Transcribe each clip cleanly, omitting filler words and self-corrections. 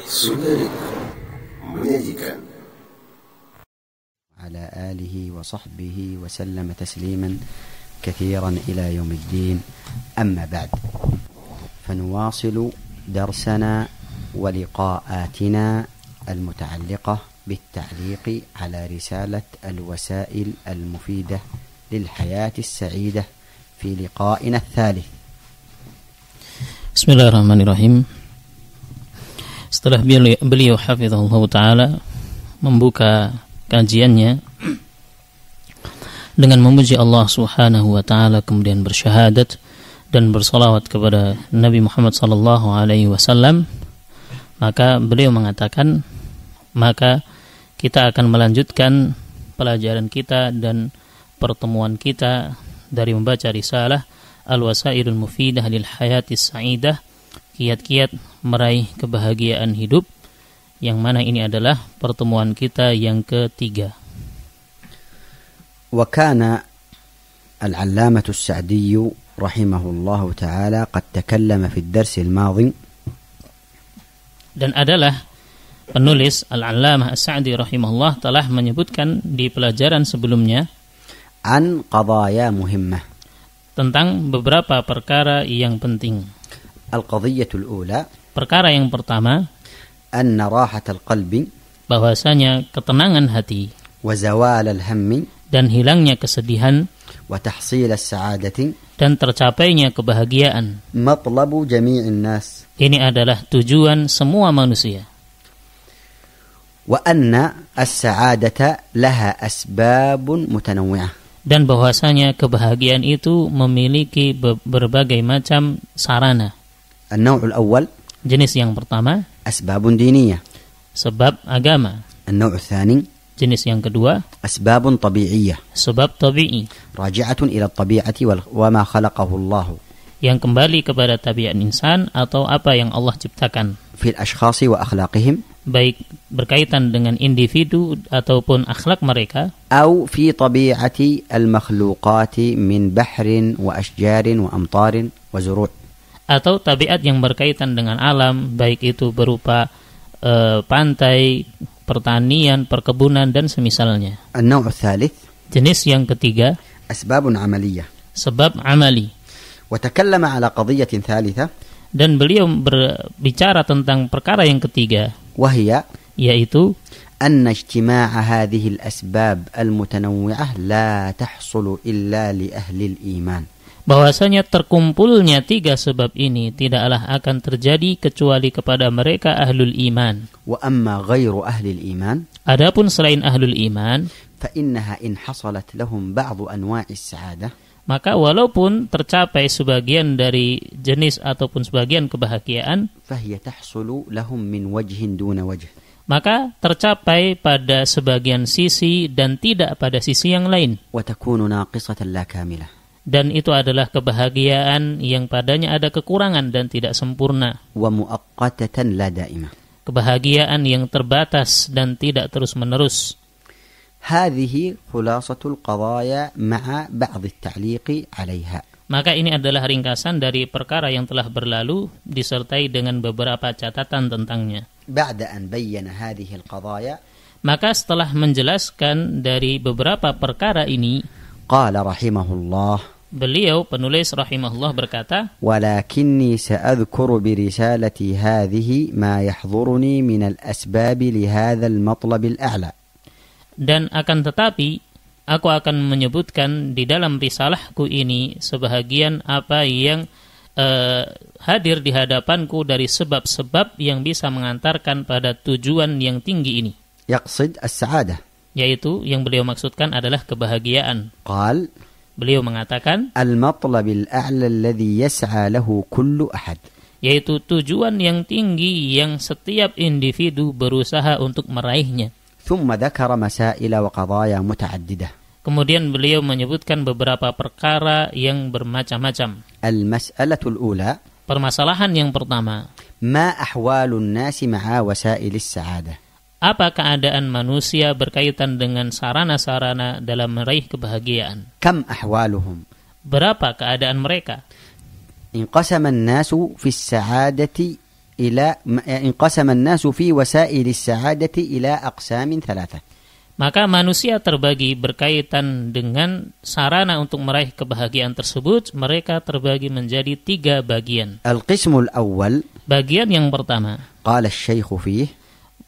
Sunarikum menyajikan على آله وصحبه وسلم تسليما كثيرا إلى يوم الدين. أما بعد، فنواصل درسنا ولقاءاتنا المتعلقة بالتعليق على رسالة الوسائل المفيدة للحياة السعيدة في لقائنا الثالث. Bismillahirrahmanirrahim. Setelah beliau hafizahullah ta'ala membuka kajiannya dengan memuji Allah subhanahu wa ta'ala, kemudian bersyahadat dan bersalawat kepada Nabi Muhammad sallallahu alaihi wasallam, maka beliau mengatakan, maka kita akan melanjutkan pelajaran kita dan pertemuan kita dari membaca risalah Al-Wasailul Mufidah lil Hayatis Sa'idah, kiat-kiat meraih kebahagiaan hidup, yang mana ini adalah pertemuan kita yang ketiga. وكان العلامة السعدي رحمه الله تعالى قد تكلم في الدرس الماضي. Dan adalah penulis Al-Allamah As-Sa'di rahimahullah telah menyebutkan di pelajaran sebelumnya عن قضايا مهمة. tentang beberapa perkara yang penting. القضية الأولى Perkara yang pertama, أن راحة القلب bahwasanya ketenangan hati وزوال الهم dan hilangnya kesedihan وتحصيل السعادة dan tercapainya kebahagiaan, مطلب جميع الناس. ini adalah tujuan semua manusia. وأن السعادة لها أسباب متنوعة. Dan bahwasanya kebahagiaan itu memiliki berbagai macam sarana. النوع الأول Jenis yang pertama, أسباب دينية. sebab agama. النوع الثاني Jenis yang kedua, أسباب طبيعية sebab tabi'i, راجعة إلى الطبيعة وما خلقه الله yang kembali kepada tabiat insan atau apa yang Allah ciptakan, في الأشخاص وأخلاقهم baik berkaitan dengan individu ataupun akhlak mereka, أو في طبيعة المخلوقات من بحر وأشجار وأمطار وزروع. atau tabiat yang berkaitan dengan alam, baik itu berupa pantai, pertanian, perkebunan dan semisalnya. النوع الثالث Jenis yang ketiga, أسباب عملية. sebab amali. وتكلم على قضية ثالثة Dan beliau berbicara tentang perkara yang ketiga, وهي yaitu أن اجتماع هذه الأسباب المتنوعة لا تحصل إلا لأهل الإيمان. bahwasanya terkumpulnya tiga sebab ini tidaklah akan terjadi kecuali kepada mereka ahlul iman. وأما غير أهل الإيمان Adapun selain ahlul iman, فإنها إن حصلت لهم بعض أنواع السعادة maka walaupun tercapai sebagian dari jenis ataupun sebagian kebahagiaan, فهي تحصل لهم من وجه دون وجه. maka tercapai pada sebagian sisi dan tidak pada sisi yang lain. وتكون ناقصة لا كاملة. Dan itu adalah kebahagiaan yang padanya ada kekurangan dan tidak sempurna. ومؤقتة لا دائمة. Kebahagiaan yang terbatas dan tidak terus-menerus. هذه خلاصة القضايا مع بعض التعليق عليها. Maka ini adalah ringkasan dari perkara yang telah berlalu disertai dengan beberapa catatan tentangnya. بعد أن بين هذه القضايا Maka setelah menjelaskan dari beberapa perkara ini, قال رحمه الله: beliau penulis rahimahullah berkata, ولكني سأذكر برسالتي هذه ما يحضرني من الأسباب لهذا المطلب الأعلى. dan akan tetapi aku akan menyebutkan di dalam risalahku ini sebahagian apa yang hadir di hadapanku dari sebab-sebab yang bisa mengantarkan pada tujuan yang tinggi ini. يقصد السعادة. Yaitu yang beliau maksudkan adalah kebahagiaan. قال: Beliau mengatakan, المطلب الأعلى الذي يسعى له كل أحد. Yaitu tujuan yang tinggi yang setiap individu berusaha untuk meraihnya. ثم ذكر مسائل وقضايا متعددة. Kemudian beliau menyebutkan beberapa perkara yang bermacam-macam. المسألة الأولى: Permasalahan yang pertama, ما أحوال الناس مع وسائل السعادة. apa keadaan manusia berkaitan dengan sarana-sarana dalam meraih kebahagiaan? كم أحوالهم؟ Berapa keadaan mereka? انقسم الناس في السعادة انقسم الناس في وسائل السعادة إلى أقسام ثلاثة. Maka manusia terbagi berkaitan dengan sarana untuk meraih kebahagiaan tersebut, mereka terbagi menjadi 3 bagian. القسم الأول Bagian yang pertama, قال الشيخ فيه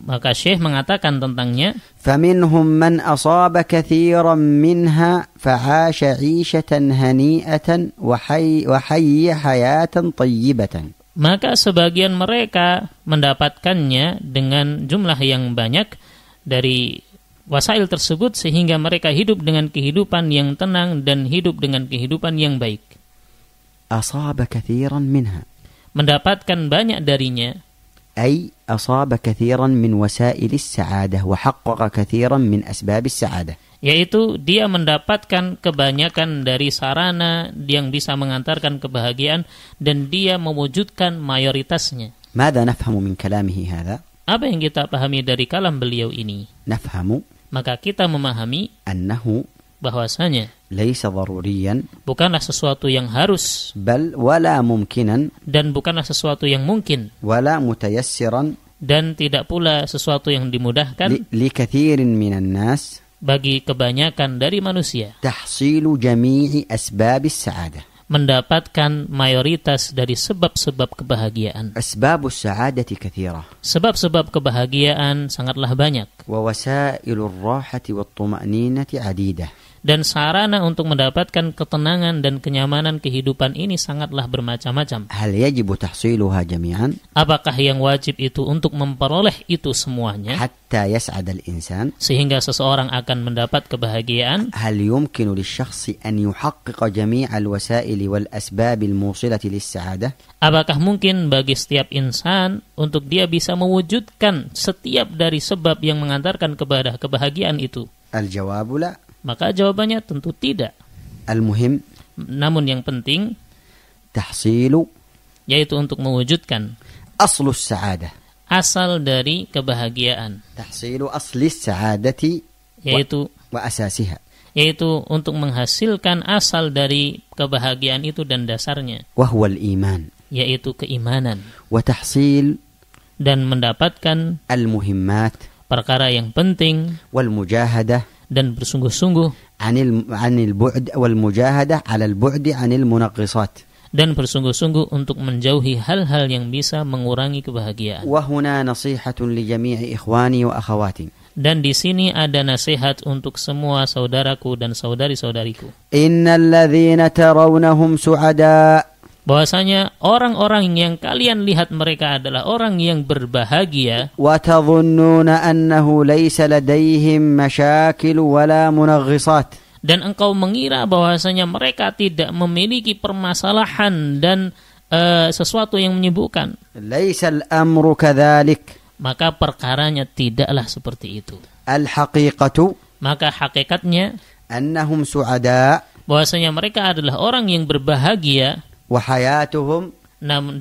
maka Syekh mengatakan tentangnya, فمنهم من أصاب كثيرا منها فعاش عيشة هنيئة وحي حياة طيبة. maka sebagian mereka mendapatkannya dengan jumlah yang banyak dari wasail tersebut sehingga mereka hidup dengan kehidupan yang tenang dan hidup dengan kehidupan yang baik. أصاب كثيرا منها Mendapatkan banyak darinya, أي أصاب كثيرا من وسائل السعادة وحقق كثيرا من أسباب السعادة. yaitu dia mendapatkan kebanyakan dari sarana yang bisa mengantarkan kebahagiaan dan dia mewujudkan mayoritasnya. ماذا نفهم من كلامه هذا؟ Apa yang kita pahami dari kalam beliau ini? نفهم Maka kita memahami أنه bahwasanya ليس ضروريا bukanlah sesuatu yang harus بل ولا ممكنا dan bukanlah sesuatu yang mungkin ولا متيسرا dan tidak pula sesuatu yang dimudahkan لكثير من الناس bagi kebanyakan dari manusia تحصيل جميع أسباب السعادة. mendapatkan mayoritas dari sebab-sebab kebahagiaan. أسباب السعادة كثيرة Sebab-sebab kebahagiaan sangatlah banyak ووسائل الراحة والطمأنينة عديدة. dan sarana untuk mendapatkan ketenangan dan kenyamanan kehidupan ini sangatlah bermacam-macam. هل يجب تحصيلها جميعا Apakah yang wajib itu untuk memperoleh itu semuanya حتى يسعد الإنسان؟ sehingga seseorang akan mendapat kebahagiaan? هل يمكن للشخص أن يحقق جميع الوسائل والأسباب الموصلة للسعادة؟ Apakah mungkin bagi setiap insan untuk dia bisa mewujudkan setiap dari sebab yang mengantarkan kepada kebahagiaan itu? الجواب لا. Maka jawabannya tentu tidak. المهم Namun yang penting تحصيل yaitu untuk mewujudkan أصل السعادة. asal dari kebahagiaan, تحصيل أصل السعادة وأساسها. yaitu untuk menghasilkan asal dari kebahagiaan itu dan dasarnya, وهو الإيمان. yaitu keimanan, وتحصيل dan mendapatkan المهمات perkara yang penting والمجاهدة dan bersungguh-sungguh عن البعد والمجاهدة على البعد عن المنغصات. dan bersungguh-sungguh untuk menjauhi hal-hal yang bisa mengurangi kebahagiaan. وهنا نصيحة لجميع إخواني وأخواتي. Dan di sini ada nasihat untuk semua saudaraku dan saudari-saudariku. إن الذين ترونهم سعداء. Bahwasanya orang-orang yang kalian lihat mereka adalah orang yang berbahagia وتظنون أنه ليس لديهم مشاكل ولا منغصات. dan engkau mengira bahwasanya mereka tidak memiliki permasalahan dan sesuatu yang menyibukkan. ليس الأمر كذلك. Maka perkaranya tidaklah seperti itu. الحقيقة Maka hakikatnya أنهم سعداء bahwasanya mereka adalah orang yang berbahagia وحياتهم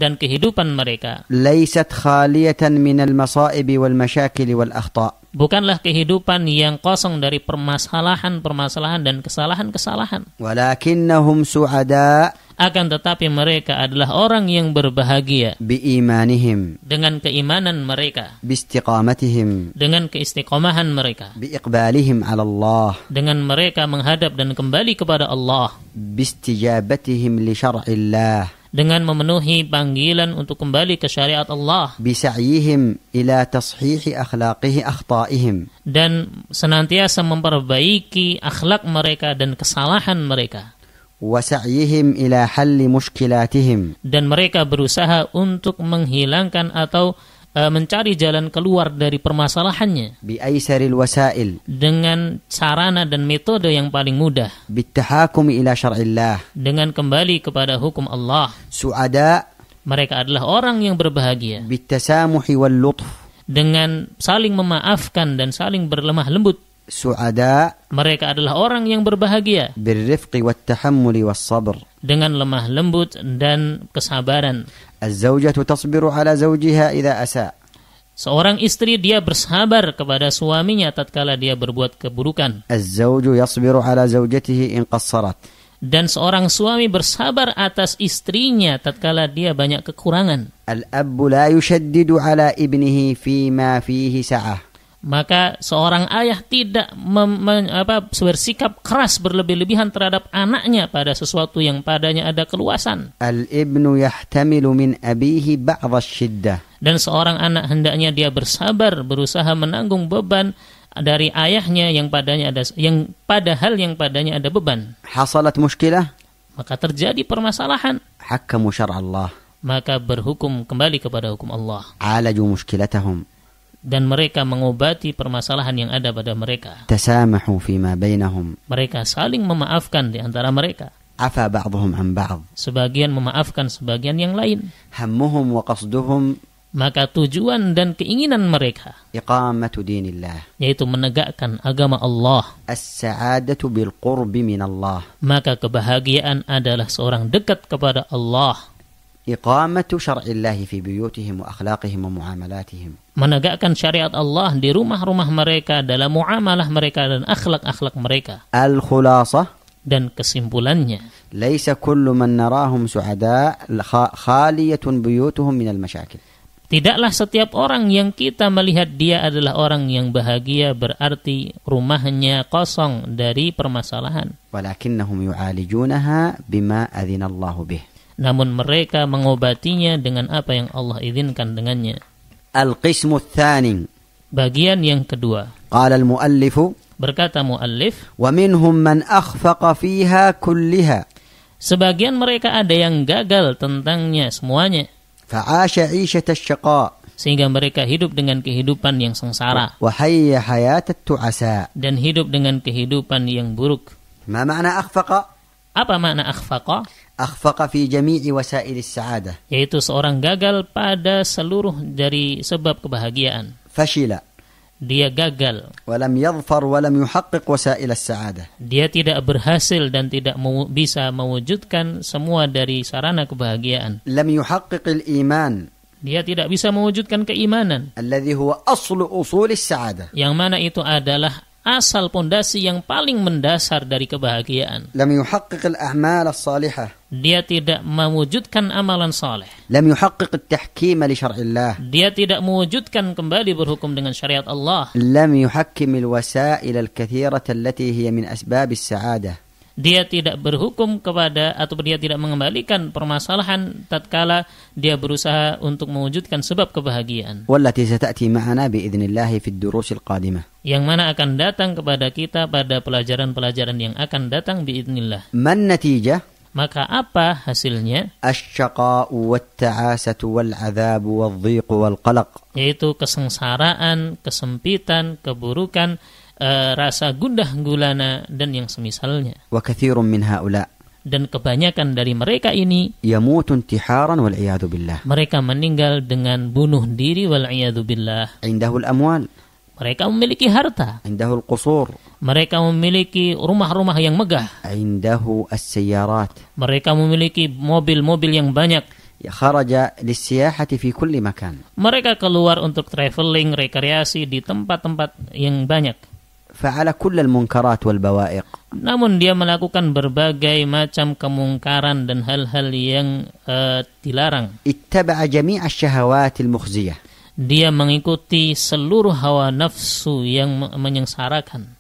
dan kehidupan mereka ليست خالية من المصائب والمشاكل والأخطاء. bukanlah kehidupan yang kosong dari permasalahan-permasalahan dan kesalahan-kesalahan. ولكنهم سعداء Akan tetapi mereka adalah orang yang berbahagia بإيمانهم dengan keimanan mereka, باستقامتهم dengan keistiqomahan mereka, بإقبالهم على الله dengan mereka menghadap dan kembali kepada Allah, باستجابتهم لشرع الله dengan memenuhi panggilan untuk kembali ke syariat Allah, بسعيهم إلى تصحيح أخطائهم dan senantiasa memperbaiki akhlak mereka dan kesalahan mereka, وسعيهم إلى حل مشكلاتهم dan mereka berusaha untuk menghilangkan atau mencari jalan keluar dari permasalahannya بأيسر الوسائل dengan sarana dan metode yang paling mudah, بالتحاكم إلى شرع الله. dengan kembali kepada hukum Allah. سعداء Mereka adalah orang yang berbahagia بالتسامح واللطف. dengan saling memaafkan dan saling berlemah lembut. سعداء Mereka adalah orang yang berbahagia بالرفق والتحمل والصبر. dengan lemah lembut dan kesabaran. الزوجة تصبر على زوجها إذا أساء. Seorang istri dia bersabar kepada suaminya tatkala dia berbuat keburukan. الزوج يصبر على زوجته إن قصرت. Dan seorang suami bersabar atas istrinya tatkala dia banyak kekurangan. الأب لا يشدد على ابنه فيما فيه سعة. Maka seorang ayah tidak bersikap keras berlebih-lebihan terhadap anaknya pada sesuatu yang padanya ada keluasan. الابن يحتمل من أبيه بعض الشدة. Dan seorang anak hendaknya dia bersabar, berusaha menanggung beban dari ayahnya yang padanya ada beban. حصلت مشكلة Maka terjadi permasalahan, حكموا شرع الله. maka berhukum kembali kepada hukum Allah. عالجوا مشكلتهم. Dan mereka mengobati permasalahan yang ada pada mereka. تسامحوا فيما بينهم. Mereka saling memaafkan di antara mereka. عفى بعضهم عن بعض. Sebagian memaafkan sebagian yang lain. همهم وقصدهم Maka tujuan dan keinginan mereka إقامة دين الله. yaitu menegakkan agama Allah. السعادة بالقرب من الله. Maka kebahagiaan adalah seorang dekat kepada Allah. إقامة شرع الله في بيوتهم وأخلاقهم ومعاملاتهم. Menegakkan syariat Allah di rumah-rumah mereka, dalam muamalah mereka dan akhlak-akhlak mereka. الخلاصة Dan kesimpulannya, ليس كل من نراهم سعداء خالية بيوتهم من المشاكل. tidaklah setiap orang yang kita melihat dia adalah orang yang bahagia berarti rumahnya kosong dari permasalahan. ولكنهم يعالجونها بما أذن الله به. Namun mereka mengobatinya dengan apa yang Allah izinkan dengannya. القسم الثاني. Bagian yang kedua. قال المؤلف Berkata muallif, ومنهم من أخفق فيها كلها. sebagian mereka ada yang gagal tentangnya semuanya. فعاش عيشة الشقاء. Sehingga mereka hidup dengan kehidupan yang sengsara. وحي حياة التعساء. Dan hidup dengan kehidupan yang buruk. ما معنى أخفق؟ Apa makna akhfaqa? أخفق في جميع وسائل السعادة. Yaitu seorang gagal pada seluruh dari sebab kebahagiaan. فشل. Dia gagal. ولم يظفر ولم يحقق وسائل السعادة. Dia tidak berhasil dan tidak bisa mewujudkan semua dari sarana kebahagiaan. لم يحقق الإيمان. Dia tidak bisa mewujudkan keimanan. الذي هو أصل أصول السعادة. Yang mana itu adalah asal pondasi yang paling mendasar dari kebahagiaan. لم يحقق الأعمال الصالحة. Dia tidak mewujudkan amalan saleh. لم يحقق التحكيم لشرع الله. Dia tidak mewujudkan kembali berhukum dengan syariat Allah. لم يحكم الوسائل الكثيرة التي هي من أسباب السعادة. Dia tidak berhukum kepada atau dia tidak mengembalikan permasalahan tatkala dia berusaha untuk mewujudkan sebab kebahagiaan. والتي ستأتي معنا بإذن الله في الدروس القادمة. Yang mana akan datang kepada kita pada pelajaran-pelajaran yang akan datang biidznillah. ما النتيجة؟ Maka apa hasilnya? الشقاء والتعاسة والعذاب والضيق والقلق. Yaitu kesengsaraan, kesempitan, keburukan, rasa gundah gulana dan yang semisalnya. وكثير من هؤلاء Dan kebanyakan dari mereka ini يموت انتحارا والعياذ بالله. mereka meninggal dengan bunuh diri wal'iyadu billah. عنده الأموال. Mereka memiliki harta. عنده القصور. Mereka memiliki rumah-rumah yang megah. عنده السيارات. Mereka memiliki mobil-mobil yang banyak. خرج للسياحة في كل مكان. Mereka keluar untuk traveling, rekreasi di tempat-tempat yang banyak. فعل كل المنكرات والبوائق. Namun dia melakukan berbagai macam kemungkaran dan hal-hal yang dilarang. اتبع جميع الشهوات المخزية. Dia mengikuti seluruh hawa nafsu yang menyengsarakan.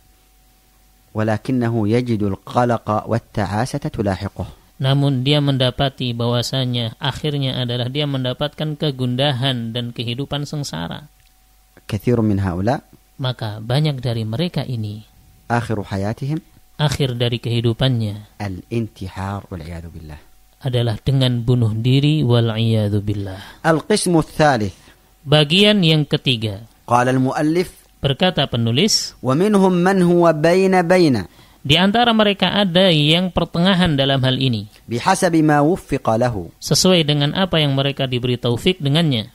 ولكنه يجد القلق والتعاسة تلاحقه. Namun dia mendapati bahwasanya akhirnya adalah dia mendapatkan kegundahan dan kehidupan sengsara. كثير من هؤلاء Maka banyak dari mereka ini آخر حياتهم akhir dari kehidupannya الانتحار والعياذ بالله. adalah dengan bunuh diri wal'iyadu billah. القسم الثالث. Bagian yang ketiga. قال المؤلف Berkata penulis, ومنهم من هو بين di antara mereka ada yang pertengahan dalam hal ini, بحسب ما وفق له. sesuai dengan apa yang mereka diberi taufik dengannya.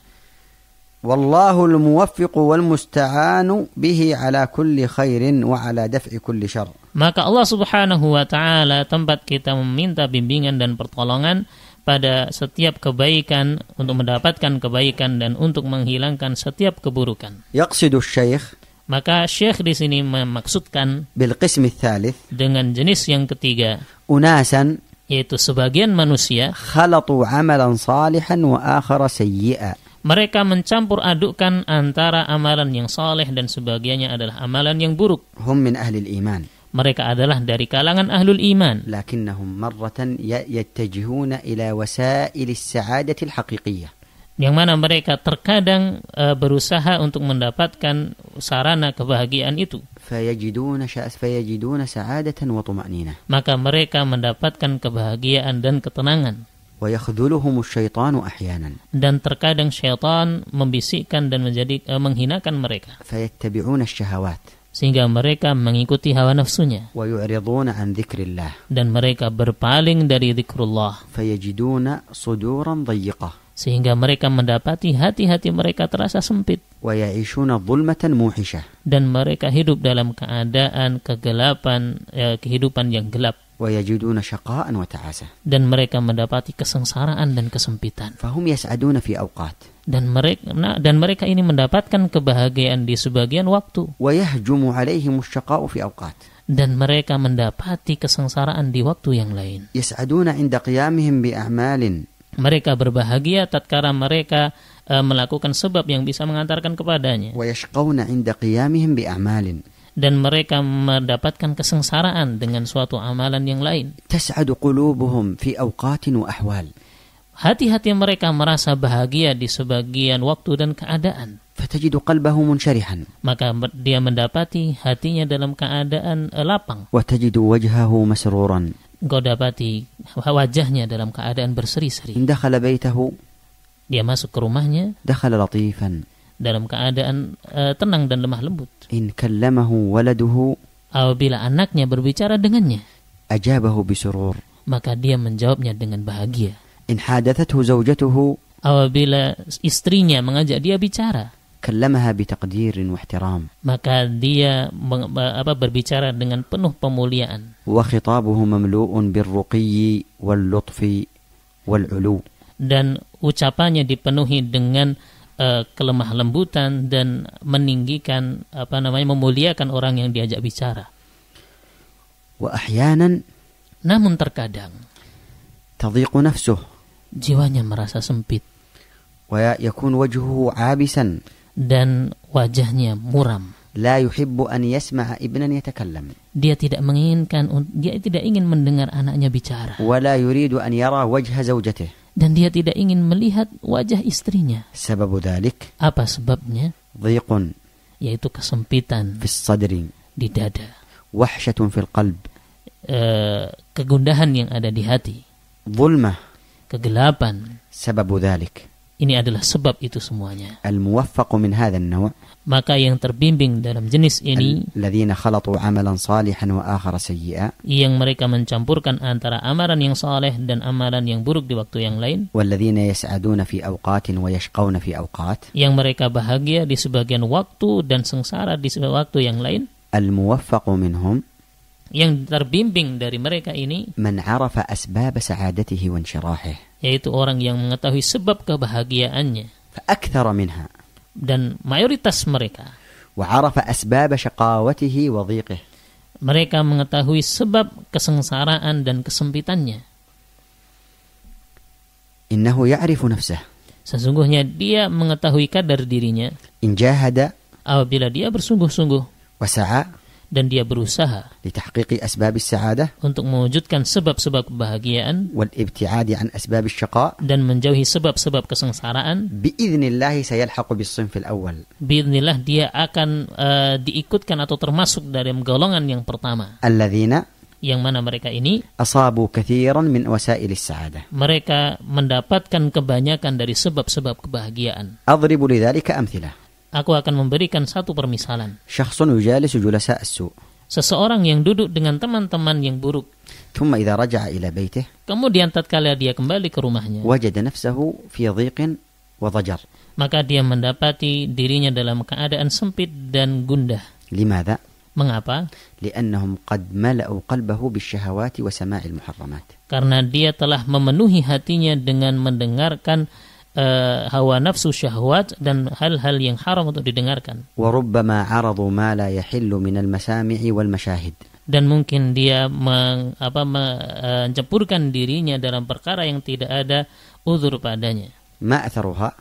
والله الموفق والمستعان به على كل خير وعلى دفع كل شر. Maka Allah Subhanahu wa taala tempat kita meminta bimbingan dan pertolongan pada setiap kebaikan, untuk mendapatkan kebaikan dan untuk menghilangkan setiap keburukan. يقصد الشيخ Maka Syekh di sini memaksudkan بالقسم الثالث dengan jenis yang ketiga, أناسا yaitu sebagian manusia خلطوا عملا صالحا وآخر سيئا. mereka mencampur adukkan antara amalan yang saleh dan sebagiannya adalah amalan yang buruk. هم من أهل الإيمان Mereka adalah dari kalangan ahlul iman, لكنهم مرة يتجهون إلى وسائل السعادة الحقيقية. yang mana mereka terkadang berusaha untuk mendapatkan sarana kebahagiaan itu. فيجدون سعادة وطمأنينة. Maka mereka mendapatkan kebahagiaan dan ketenangan. ويخذلهم الشيطان أحيانا. Dan terkadang syaitan membisikkan dan menghinakan mereka. فيتبعون الشهوات. Sehingga mereka mengikuti hawa nafsunya. ويعرضون عن ذكر الله. Dan mereka berpaling dari zikrullah. فيجدون صدورا ضيقة. Sehingga mereka mendapati hati-hati mereka terasa sempit. ويعيشون ظلمة موحشة. Dan mereka hidup dalam keadaan kegelapan, kehidupan yang gelap. ويجدون شقاء وتعاسة. Dan mereka mendapati kesengsaraan dan kesempitan. فهم يسعدون في أوقات. Dan mereka ini mendapatkan kebahagiaan di sebagian waktu. ويهجم عليهم الشقاء في أوقات. Dan mereka mendapati kesengsaraan di waktu yang lain. يسعدون عند قيامهم بأعمال. Mereka berbahagia tatkala mereka melakukan sebab yang bisa mengantarkan kepadanya. ويشقون عند قيامهم بأعمال. Dan mereka mendapatkan kesengsaraan dengan suatu amalan yang lain. تسعد قلوبهم في أوقات وأحوال. Hati-hati mereka merasa bahagia di sebagian waktu dan keadaan. فتجد قلبه منشرحا. Maka dia mendapati hatinya dalam keadaan lapang. وتجد وجهه مسرورا. Engkau dapati wajahnya dalam keadaan berseri-seri. إن دخل بيته. Dia masuk ke rumahnya دخل لطيفا. dalam keadaan tenang dan lemah lembut. إن كلمه ولده. Apabila anaknya berbicara dengannya, أجابه بسرور. maka dia menjawabnya dengan bahagia. إن حادثته زوجته. Apabila istrinya mengajak dia bicara, كلمها بتقدير واحترام. maka dia berbicara dengan penuh pemuliaan. وخطابه مملوء بالرقي واللطف والعلو. Dan ucapannya dipenuhi dengan kelemah lembutan dan meninggikan memuliakan orang yang diajak bicara. وأحيانا Namun terkadang تضيق نفسه. jiwanya merasa sempit. ويكون وجهه عابسا. Dan wajahnya muram. لا يحب أن يسمع ابنا يتكلم. Dia tidak ingin mendengar anaknya bicara. ولا يريد أن يرى وجه زوجته. Dan dia tidak ingin melihat wajah istrinya. سبب ذلك. Apa sebabnya? ضيق. Yaitu kesempitan في الصدر. di dada. وحشة في القلب. Kegundahan yang ada di hati. ظلمة. Kegelapan. سبب ذلك. Ini adalah sebab itu semuanya. الموفق من هذا النوع. Maka yang terbimbing dalam jenis ini, الذين خلطوا عملا صالحا وآخر سيئا. yang mereka mencampurkan antara amalan yang saleh dan amalan yang buruk di waktu yang lain. والذين يسعدون في أوقات ويشقون في أوقات. Yang mereka bahagia di sebagian waktu dan sengsara di sebagian waktu yang lain. الموفق منهم. Yang terbimbing dari mereka ini, من عرف أسباب سعادته وانشراحه. yaitu orang yang mengetahui sebab kebahagiaannya. فأكثر منها. Dan mayoritas mereka. وعرف أسباب شقاوته وضيقه. Mereka mengetahui sebab kesengsaraan dan kesempitannya. إنه يعرف نفسه. Sesungguhnya dia mengetahui kadar dirinya. إن جاهد. Apabila dia bersungguh-sungguh. وسعى. Dan dia berusaha لتحقيق أسباب السعادة. untuk mewujudkan sebab-sebab kebahagiaan. والابتعاد عن أسباب الشقاء. Dan menjauhi sebab-sebab kesengsaraan. بإذن الله سيلحق بالصنف الأول. Biidznillah dia akan diikutkan atau termasuk dalam golongan yang pertama. الذين. Yang mana mereka ini أصابوا كثيرا من وسائل السعادة. mereka mendapatkan kebanyakan dari sebab-sebab kebahagiaan. أضرب لذلك أمثلة. Aku akan memberikan satu permisalan. شخص يجالس جلساء السوء. Seseorang yang duduk dengan teman-teman yang buruk. ثم إذا رجع إلى بيته. Kemudian tatkala dia kembali ke rumahnya. وجد نفسه في ضيق وضجر. Maka dia mendapati dirinya dalam keadaan sempit dan gundah. لماذا؟ Mengapa? لأنهم قد ملأوا قلبه بالشهوات وسماع المحرمات. Karena dia telah memenuhi hatinya dengan mendengarkan hawa nafsu, syahwat, dan hal-hal yang haram untuk didengarkan. وربما عرضوا ما لا يحل من المسامع والمشاهد. Dan mungkin dia mencampurkan dirinya dalam perkara yang tidak ada uzur padanya. ما أثرها؟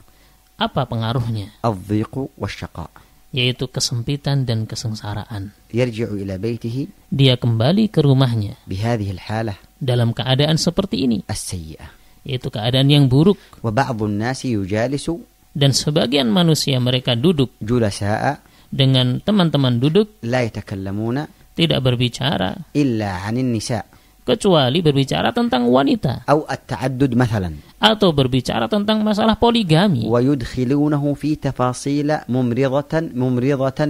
Apa pengaruhnya? الضيق والشقاء. Yaitu kesempitan dan kesengsaraan. يرجع إلى بيته Dia kembali ke rumahnya بهذه الحالة dalam keadaan seperti ini, السيئة. yaitu keadaan yang buruk. وبعض الناس يجالس Dan sebagian manusia mereka duduk جلساء dengan teman-teman duduk, لا يتكلمون tidak berbicara إلا عن النساء kecuali berbicara tentang wanita, أو التعدد مثلا، atau berbicara tentang masalah poligami, ويدخلونه في تفاصيل ممرضة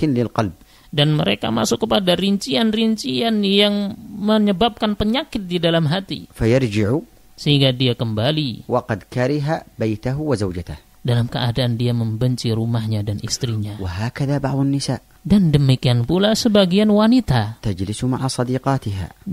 للقلب. dan mereka masuk kepada rincian-rincian yang menyebabkan penyakit di dalam hati, فيرجع sehingga dia kembali وقد كره بيته وزوجته. dalam keadaan dia membenci rumahnya dan istrinya. وهكذا بعض النساء Dan demikian pula sebagian wanita, تجلس مع صديقاتها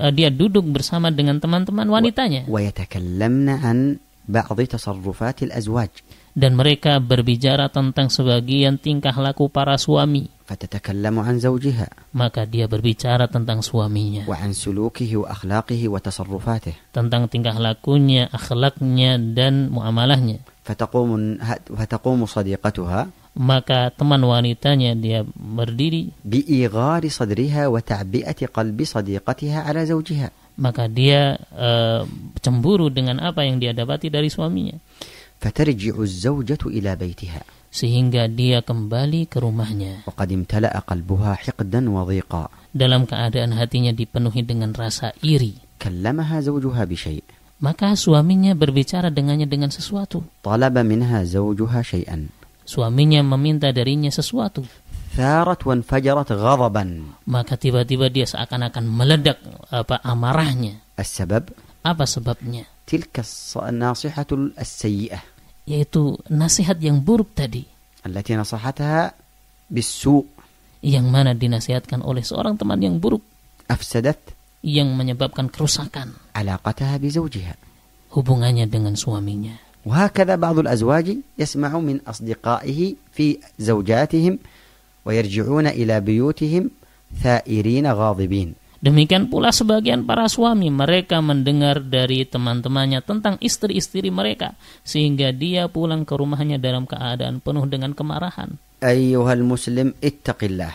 dia duduk bersama dengan teman-teman wanitanya, ويتكلمن عن بعض تصرفات الأزواج، dan mereka berbicara tentang sebagian tingkah laku para suami, فتتكلم عن زوجها maka dia berbicara tentang suaminya, وعن سلوكه وأخلاقه وتصرفاته، tentang tingkah lakunya, akhlaknya, dan muamalahnya. فتقوم صديقتها Maka teman wanitanya dia berdiri, بإيغار صدرها وتعبئة قلب صديقتها على زوجها، maka dia cemburu dengan apa yang dia dapati dari suaminya, فترجع الزوجة إلى بيتها sehingga dia kembali ke rumahnya وقد امتلأ قلبها حقدا وضيقا، dalam keadaan hatinya dipenuhi dengan rasa iri. كلمها زوجها بشيء، Maka suaminya berbicara dengannya dengan sesuatu. طلب منها زوجها شيئا، Suaminya meminta darinya sesuatu. ثارت وانفجرت غضبا. Maka tiba-tiba dia seakan-akan meledak amarahnya. السبب؟ Apa sebabnya? تلك الناصحة السيئة، Yaitu nasihat yang buruk tadi, التي نصحتها بالسوء، yang mana dinasihatkan oleh seorang teman yang buruk, أفسدت yang menyebabkan kerusakan علاقتها بزوجها. hubungannya dengan suaminya. وهكذا بعض الأزواج يسمع من أصدقائه في زوجاتهم ويرجعون إلى بيوتهم ثائرين غاضبين. Demikian pula sebagian para suami, mereka mendengar dari teman-temannya tentang istri-istri mereka, sehingga dia pulang ke rumahnya dalam keadaan penuh dengan kemarahan. أيها المسلم اتق الله.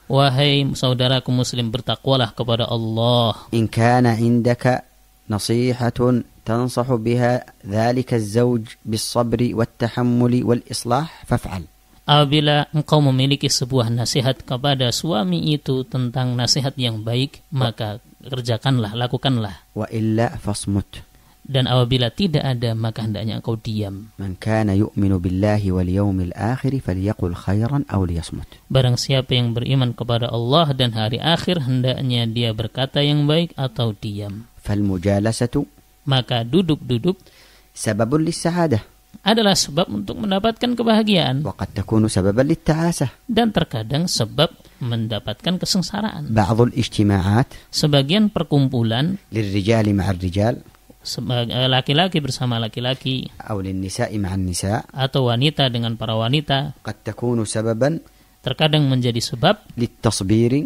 Wahai saudaraku muslim, bertakwalah kepada Allah. إن كان عندك نصيحة تنصح بها ذلك الزوج بالصبر والتحمل والإصلاح فافعل. Apabila engkau memiliki sebuah nasihat kepada suami itu tentang nasihat yang baik, maka kerjakanlah, lakukanlah. وإلا فاصمت. Dan apabila tidak ada, maka hendaknya engkau diam. من كان يؤمن بالله واليوم الآخر فليقل خيرا أو ليصمت. Barang siapa yang beriman kepada Allah dan hari akhir, hendaknya dia berkata yang baik atau diam. فالمجالسة Maka duduk-duduk سبب للسعادة، adalah sebab untuk mendapatkan kebahagiaan, وقد تكون سببا للتعاسة. dan terkadang sebab mendapatkan kesengsaraan. بعض الاجتماعات Sebagian perkumpulan, للرجال مع الرجال laki-laki bersama laki-laki, أو للنساء مع النساء، atau wanita dengan para wanita, قد تكون سببا terkadang menjadi sebab للتصبير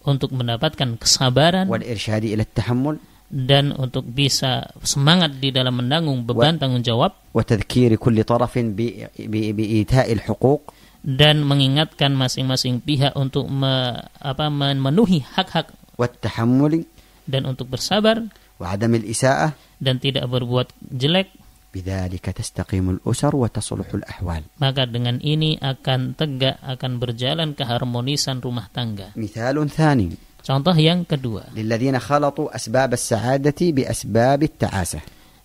untuk mendapatkan kesabaran والإرشاد إلى التحمل dan untuk bisa semangat di dalam menanggung beban tanggung jawab, وتذكير كل طرف بإيتاء الحقوق dan mengingatkan masing-masing pihak untuk memenuhi hak-hak, والتحمل dan untuk bersabar وعدم الإساءة. dan tidak berbuat jelek. بذلك تستقيم الأسر وتصلح الأحوال. Maka dengan ini akan tegak, akan berjalan keharmonisan rumah tangga. مثال ثاني Contoh yang kedua, للذين خلطوا أسباب السعادة بأسباب التعاسة.